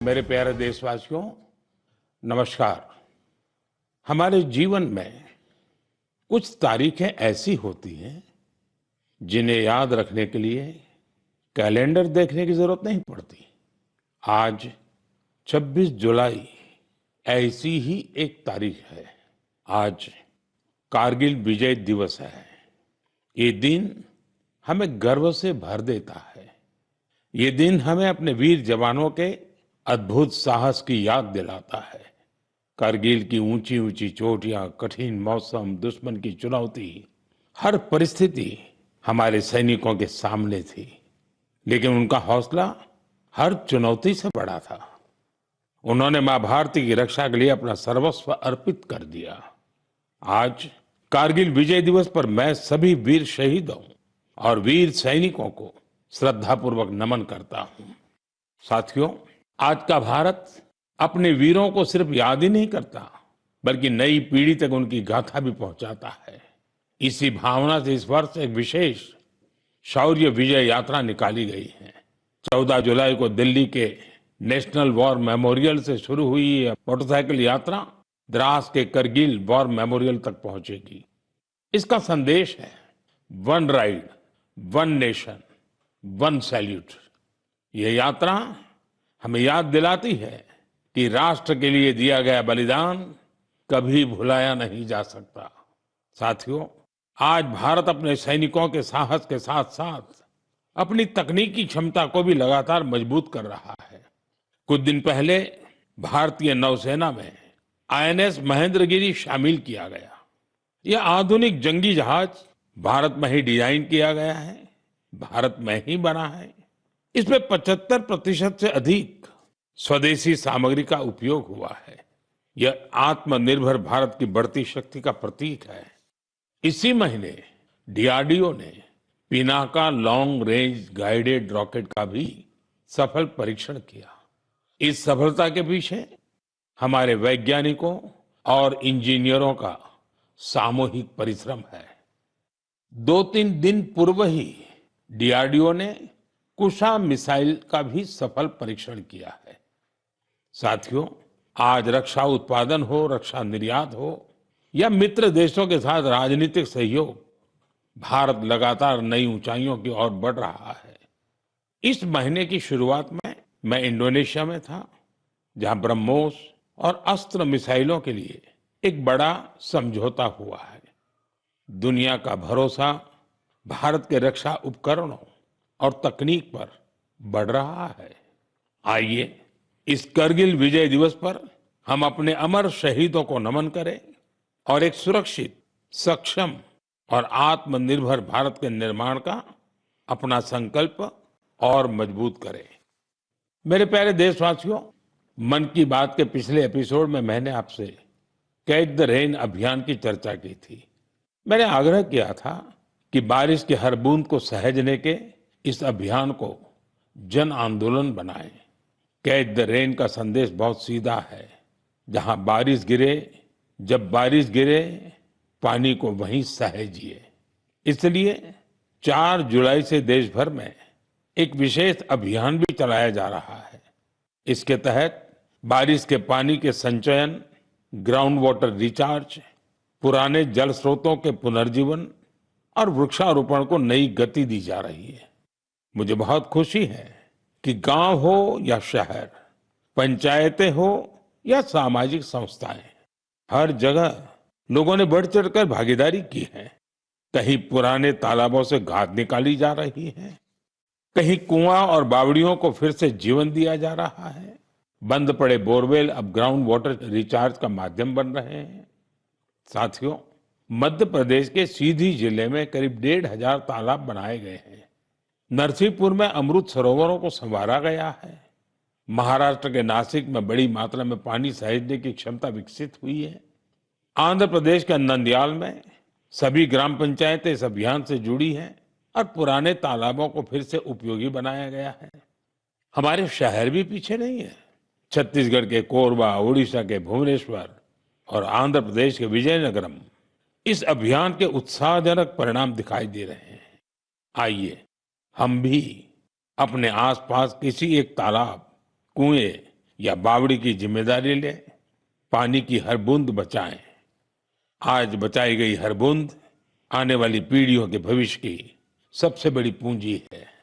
मेरे प्यारे देशवासियों, नमस्कार। हमारे जीवन में कुछ तारीखें ऐसी होती हैं जिन्हें याद रखने के लिए कैलेंडर देखने की जरूरत नहीं पड़ती। आज 26 जुलाई ऐसी ही एक तारीख है। आज कारगिल विजय दिवस है। ये दिन हमें गर्व से भर देता है। ये दिन हमें अपने वीर जवानों के अद्भुत साहस की याद दिलाता है। कारगिल की ऊंची ऊंची चोटियां, कठिन मौसम, दुश्मन की चुनौती, हर परिस्थिति हमारे सैनिकों के सामने थी, लेकिन उनका हौसला हर चुनौती से बड़ा था। उन्होंने मां भारती की रक्षा के लिए अपना सर्वस्व अर्पित कर दिया। आज कारगिल विजय दिवस पर मैं सभी वीर शहीदों और वीर सैनिकों को श्रद्धापूर्वक नमन करता हूं। साथियों, आज का भारत अपने वीरों को सिर्फ याद ही नहीं करता, बल्कि नई पीढ़ी तक उनकी गाथा भी पहुंचाता है। इसी भावना से इस वर्ष एक विशेष शौर्य विजय यात्रा निकाली गई है। 14 जुलाई को दिल्ली के नेशनल वॉर मेमोरियल से शुरू हुई ये मोटरसाइकिल यात्रा द्रास के करगिल वॉर मेमोरियल तक पहुंचेगी। इसका संदेश है one ride, one nation, one salute. ये यात्रा हमें याद दिलाती है कि राष्ट्र के लिए दिया गया बलिदान कभी भुलाया नहीं जा सकता। साथियों, आज भारत अपने सैनिकों के साहस के साथ साथ अपनी तकनीकी क्षमता को भी लगातार मजबूत कर रहा है। कुछ दिन पहले भारतीय नौसेना में आईएनएस महेंद्रगिरी शामिल किया गया। यह आधुनिक जंगी जहाज भारत में ही डिजाइन किया गया है, भारत में ही बना है। इसमें 75% से अधिक स्वदेशी सामग्री का उपयोग हुआ है। यह आत्मनिर्भर भारत की बढ़ती शक्ति का प्रतीक है। इसी महीने डीआरडीओ ने Pinaka long range guided rocket का भी सफल परीक्षण किया। इस सफलता के पीछे हमारे वैज्ञानिकों और इंजीनियरों का सामूहिक परिश्रम है। 2-3 दिन पूर्व ही डीआरडीओ ने कुशा मिसाइल का भी सफल परीक्षण किया है। साथियों, आज रक्षा उत्पादन हो, रक्षा निर्यात हो या मित्र देशों के साथ राजनीतिक सहयोग, भारत लगातार नई ऊंचाइयों की ओर बढ़ रहा है। इस महीने की शुरुआत में मैं इंडोनेशिया में था, जहां ब्रह्मोस और अस्त्र मिसाइलों के लिए एक बड़ा समझौता हुआ है। दुनिया का भरोसा भारत के रक्षा उपकरणों और तकनीक पर बढ़ रहा है। आइए इस करगिल विजय दिवस पर हम अपने अमर शहीदों को नमन करें और एक सुरक्षित, सक्षम और आत्मनिर्भर भारत के निर्माण का अपना संकल्प और मजबूत करें। मेरे प्यारे देशवासियों, मन की बात के पिछले एपिसोड में मैंने आपसे कैच द रेन अभियान की चर्चा की थी। मैंने आग्रह किया था कि बारिश की हर बूंद को सहेजने के इस अभियान को जन आंदोलन बनाएं। कैच द रेन का संदेश बहुत सीधा है। जहां बारिश गिरे, जब बारिश गिरे, पानी को वहीं सहेजिए। इसलिए 4 जुलाई से देश भर में एक विशेष अभियान भी चलाया जा रहा है। इसके तहत बारिश के पानी के संचयन, ग्राउंड वाटर रिचार्ज, पुराने जल स्रोतों के पुनर्जीवन और वृक्षारोपण को नई गति दी जा रही है। मुझे बहुत खुशी है कि गांव हो या शहर, पंचायतें हो या सामाजिक संस्थाएं, हर जगह लोगों ने बढ़ चढ़कर भागीदारी की है। कहीं पुराने तालाबों से घास निकाली जा रही है, कहीं कुआं और बावड़ियों को फिर से जीवन दिया जा रहा है। बंद पड़े बोरवेल अब ग्राउंड वाटर रिचार्ज का माध्यम बन रहे हैं। साथियों, मध्य प्रदेश के सीधी जिले में करीब 1,500 तालाब बनाए गए हैं। नरसिंहपुर में अमृत सरोवरों को संवारा गया है। महाराष्ट्र के नासिक में बड़ी मात्रा में पानी सहेजने की क्षमता विकसित हुई है। आंध्र प्रदेश के नंदयाल में सभी ग्राम पंचायतें इस अभियान से जुड़ी हैं और पुराने तालाबों को फिर से उपयोगी बनाया गया है। हमारे शहर भी पीछे नहीं है। छत्तीसगढ़ के कोरबा, उड़ीसा के भुवनेश्वर और आंध्र प्रदेश के विजयनगरम इस अभियान के उत्साहजनक परिणाम दिखाई दे रहे हैं। आइए हम भी अपने आसपास किसी एक तालाब, कुएं या बावड़ी की जिम्मेदारी लें, पानी की हर बूंद बचाएं। आज बचाई गई हर बूंद आने वाली पीढ़ियों के भविष्य की सबसे बड़ी पूंजी है।